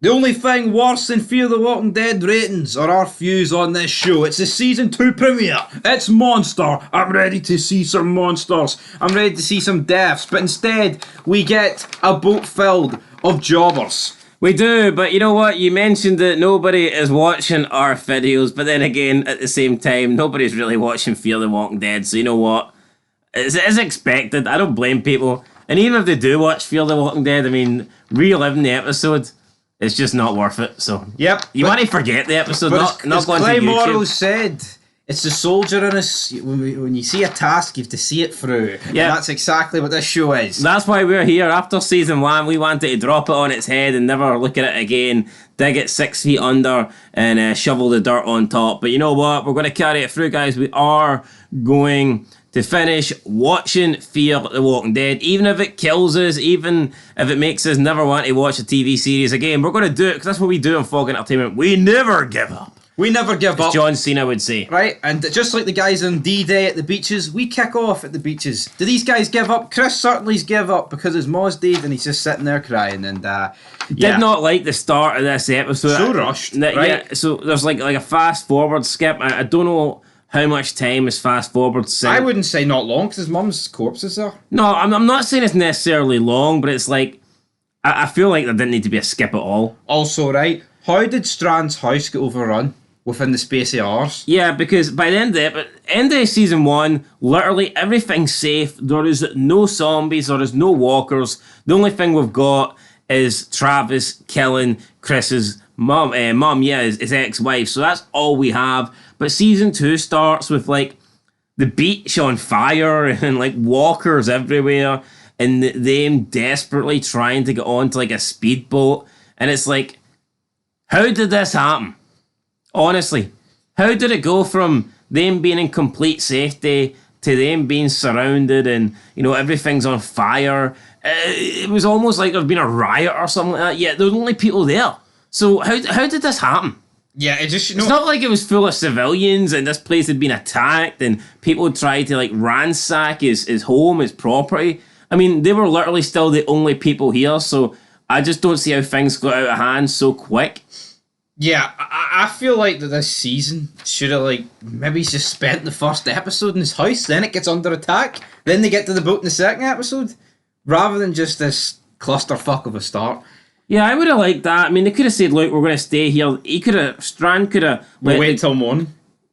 The only thing worse than Fear the Walking Dead ratings are our views on this show. It's the season 2 premiere. It's monster. I'm ready to see some monsters. I'm ready to see some deaths. But instead, we get a boat filled of jobbers. We do, but you know what? You mentioned that nobody is watching our videos, but then again, at the same time, nobody's really watching Fear the Walking Dead, so you know what? It's as expected. I don't blame people. And even if they do watch Fear the Walking Dead, I mean, reliving the episode, it's just not worth it. So Yep. you want to forget the episode, not as go into Clay YouTube. Morrow said, it's the soldier in us. When you see a task, you have to see it through. Yeah. And that's exactly what this show is. That's why we're here. After season 1, we wanted to drop it on its head and never look at it again. Dig it 6 feet under and shovel the dirt on top. But you know what? We're going to carry it through, guys. We are going to finish watching Fear the Walking Dead, even if it kills us, even if it makes us never want to watch a TV series again. We're going to do it because that's what we do in Fog Entertainment. We never give up. We never give As up. John Cena would say. Right, and just like the guys on D-Day at the beaches, we kick off at the beaches. Do these guys give up? Chris certainly's give up because his Moz died and he's just sitting there crying. And Did not like the start of this episode. So rushed, right? Yeah, so there's like a fast forward skip. I don't know how much time is fast forward. I wouldn't say not long because his mum's corpse is there. No, I'm not saying it's necessarily long, but it's like I feel like there didn't need to be a skip at all. Also, right, how did Strand's house get overrun within the space of hours? Yeah, because by the end of season 1, literally everything's safe. There is no zombies. There is no walkers. The only thing we've got is Travis killing Chris's mum. His ex-wife. So that's all we have. But season 2 starts with like the beach on fire and like walkers everywhere, and them desperately trying to get onto like a speedboat. And it's like, how did this happen? Honestly, how did it go from them being in complete safety to them being surrounded and, you know, everything's on fire? It was almost like there'd been a riot or something like that. Yeah, there were only people there. So how did this happen? Yeah, it just... It's not like it was full of civilians and this place had been attacked and people tried to, like, ransack his home, his property. I mean, they were literally still the only people here, so I just don't see how things got out of hand so quick. Yeah, I feel like that this season should have, like, maybe just spent the first episode in his house, then it gets under attack, then they get to the boat in the second episode, rather than just this clusterfuck of a start. Yeah, I would have liked that. I mean, they could have said, look, we're going to stay here. Strand could have... We'll wait till morning.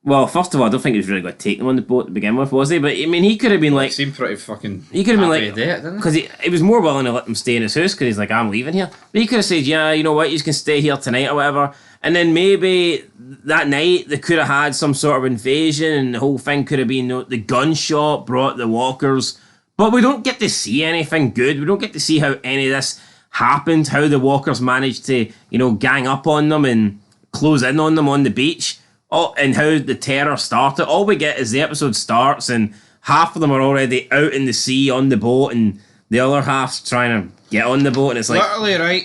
Well, first of all, I don't think he was really going to take them on the boat to begin with, was he? But, I mean, he could have been like... It seemed pretty fucking... He could have been like... didn't Because he was more willing to let them stay in his house because he's like, I'm leaving here. But he could have said, yeah, you know what, you can stay here tonight or whatever. And then maybe that night they could have had some sort of invasion and the whole thing could have been the gunshot brought the walkers. But we don't get to see anything good. We don't get to see how any of this happened, how the walkers managed to, you know, gang up on them and close in on them on the beach. Oh, and how the terror started. All we get is the episode starts and half of them are already out in the sea on the boat and the other half's trying to get on the boat and it's like... Literally, right,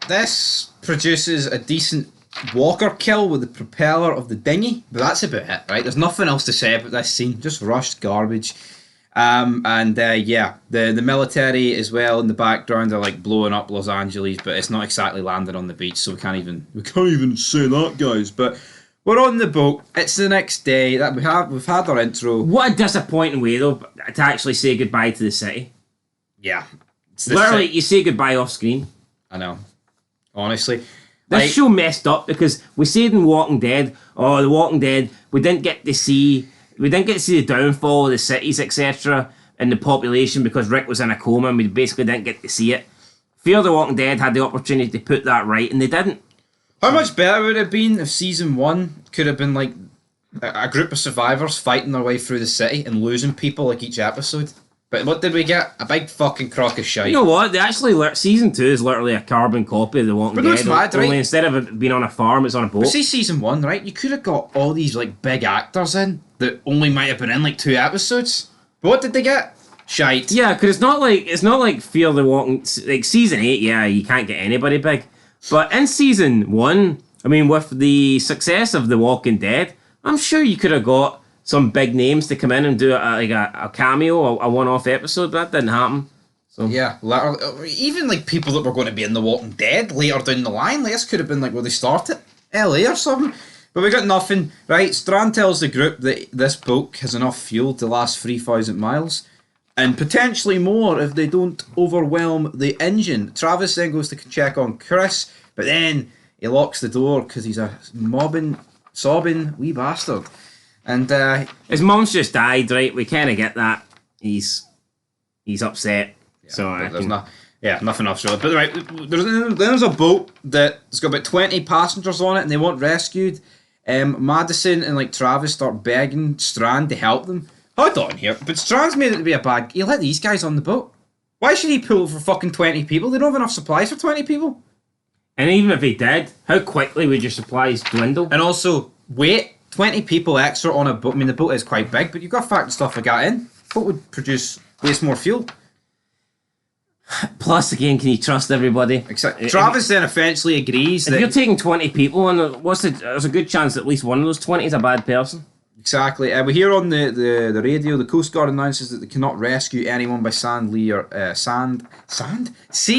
this produces a decent walker kill with the propeller of the dinghy, but that's about it, right? There's nothing else to say about this scene, just rushed garbage. The military as well in the background are like blowing up Los Angeles, but it's not exactly landing on the beach, so we can't even say that, guys. But we're on the boat. It's the next day that we've had our intro. What a disappointing way though to actually say goodbye to the city. Yeah, literally, you say goodbye off screen. I know, honestly. This show messed up because we said in Walking Dead, The Walking Dead, we didn't get to see the downfall of the cities, etc., and the population because Rick was in a coma and we basically didn't get to see it. Fear the Walking Dead had the opportunity to put that right and they didn't. How much better would it have been if season 1 could have been like a group of survivors fighting their way through the city and losing people like each episode? But what did we get? A big fucking crock of shite. You know what? They actually season 2 is literally a carbon copy of The Walking Dead. It's mad, right? Only instead of it being on a farm, it's on a boat. But see season 1, right? You could have got all these like big actors in that only might have been in like 2 episodes. But what did they get? Shite. Yeah, because it's not like Fear the Walking... Like season 8, yeah, you can't get anybody big. But in season 1, I mean, with the success of The Walking Dead, I'm sure you could have got some big names to come in and do a cameo, a one-off episode. That didn't happen. So Yeah, literally, even like people that were going to be in The Walking Dead later down the line, like this could have been like where they started, LA or something. But we got nothing, right? Strand tells the group that this boat has enough fuel to last 3,000 miles, and potentially more if they don't overwhelm the engine. Travis then goes to check on Chris, but then he locks the door because he's a sobbing wee bastard. And his mum's just died, right? We kind of get that. He's upset. So nothing else really. But right, there's a boat that's got about 20 passengers on it, and they want rescued. Madison and like Travis start begging Strand to help them. Hold on here, but Strand's made it to be a bad. He let these guys on the boat. Why should he pull for fucking 20 people? They don't have enough supplies for 20 people. And even if he did, how quickly would your supplies dwindle? And also, wait, 20 people extra on a boat. I mean, the boat is quite big, but you've got to factor stuff like that in. Boat would waste more fuel. Plus, again, can you trust everybody? Exactly. Travis then eventually agrees if that you're taking 20 people, and there's a good chance that at least one of those 20 is a bad person. Exactly. We hear on the radio, the Coast Guard announces that they cannot rescue anyone by sea,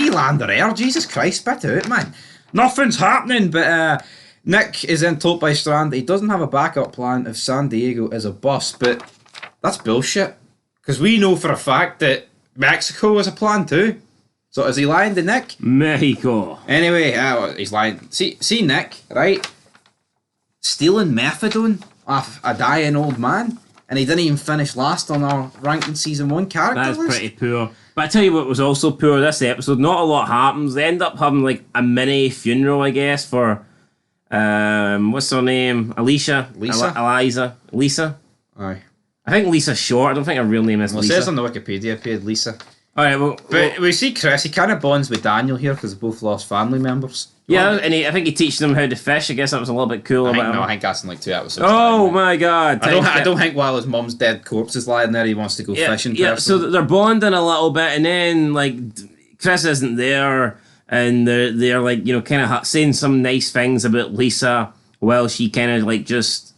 land, or air. Jesus Christ, spit out, man. Nothing's happening. But Nick is then told by Strand that he doesn't have a backup plan if San Diego is a bust. But that's bullshit. Because we know for a fact that Mexico is a plan too. So is he lying to Nick? Mexico. Anyway, he's lying. See Nick, right? Stealing methadone off a dying old man, and he didn't even finish last on our ranking season 1 character That's list. pretty poor. But I tell you what was also poor this episode, not a lot happens. They end up having like a mini funeral, I guess, for what's her name? Lisa. Aye. I think Lisa's short. I don't think her real name is Well, Lisa. it says on the Wikipedia page Lisa. Alright, well, But we see Chris, he kind of bonds with Daniel here because they both lost family members. yeah, and I think he teaches them how to fish. I guess that was a little bit cool. I think that's in like 2 episodes. Oh time, my god! I don't think while his mum's dead corpse is lying there, he wants to go fishing. Yeah, so they're bonding a little bit, and then like Chris isn't there, and they're like kind of saying some nice things about Lisa while she kind of like just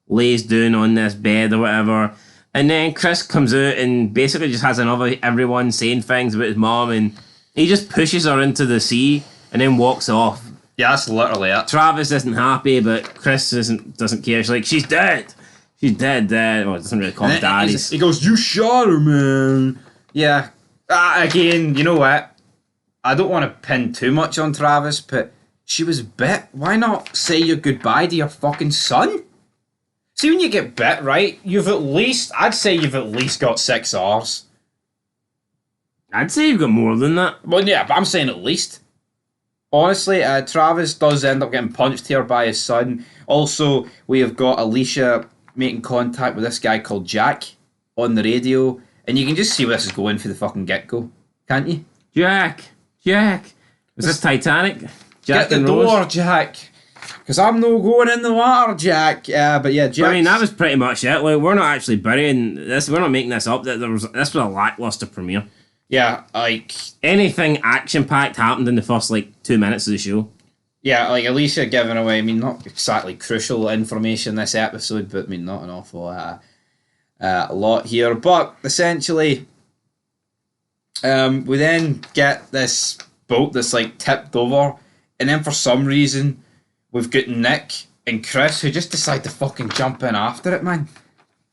lays down on this bed or whatever. And then Chris comes out and basically just has everyone saying things about his mom, and he just pushes her into the sea and then walks off. Yeah, that's literally it. Travis isn't happy, but Chris doesn't care. She's like, she's dead. She's dead. Well, it doesn't really call him daddy. He goes, you shot her, man. Yeah. Again, you know what? I don't want to pin too much on Travis, but she was bit. Why not say your goodbye to your fucking son? See, when you get bit, right, I'd say you've at least got 6 hours. I'd say you've got more than that. Well, yeah, but I'm saying at least. Honestly, Travis does end up getting punched here by his son. Also, we have got Alicia making contact with this guy called Jack on the radio, and you can just see where this is going for the fucking get-go, can't you? Jack. Is this Titanic? Jack, get the door, Jack. Because I'm no going in the water, Jack. But yeah, Jack. I mean, that was pretty much it. Like, we're not actually burying this. We're not making this up. This was a lackluster premiere. Yeah, like anything action-packed happened in the first 2 minutes of the show. Yeah, like Alicia giving away. I mean, not exactly crucial information this episode, but I mean, not an awful lot here. But essentially, we then get this boat that's tipped over, and then for some reason, we've got Nick and Chris who just decide to fucking jump in after it, man.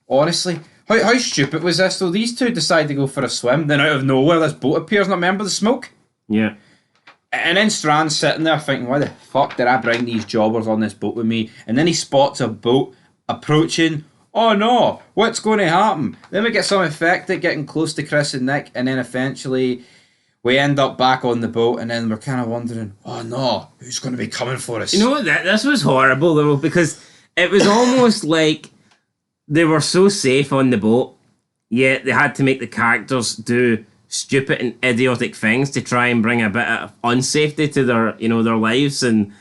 Honestly. How stupid was this though? These two decide to go for a swim, then out of nowhere this boat appears, and remember the smoke? Yeah. And then Strand's sitting there thinking, why the fuck did I bring these jobbers on this boat with me? And then he spots a boat approaching. Oh no, what's going to happen? Then we get some effect at getting close to Chris and Nick, and then eventually we end up back on the boat, and then we're kind of wondering, oh no, who's going to be coming for us? You know what? This was horrible though, because it was almost like they were so safe on the boat, yet they had to make the characters do stupid and idiotic things to try and bring a bit of unsafety to their lives and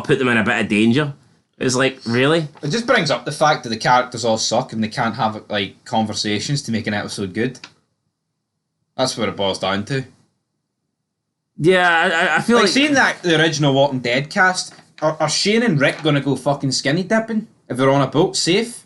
put them in a bit of danger. It's like, really? It just brings up the fact that the characters all suck and they can't have conversations to make an episode good. That's what it boils down to. Yeah, I feel like seeing that the original Walking Dead cast, are Shane and Rick going to go fucking skinny dipping if they're on a boat safe?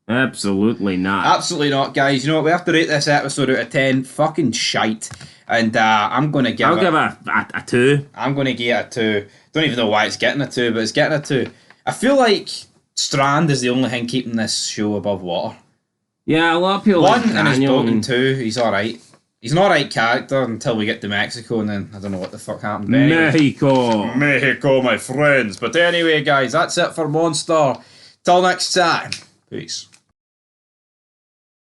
Absolutely not. Absolutely not, guys. You know what? We have to rate this episode out of 10. Fucking shite. And I'm going to give I'll it... give it a 2. I'm going to give it a 2. Don't even know why it's getting a 2, but it's getting a 2. I feel like Strand is the only thing keeping this show above water. Yeah, a lot of people 1 like and his Daniel. boat, and 2, he's alright. He's an alright character until we get to Mexico, and then I don't know what the fuck happened. But anyway. Mexico, my friends. But anyway, guys, that's it for Monster. Till next time. Peace.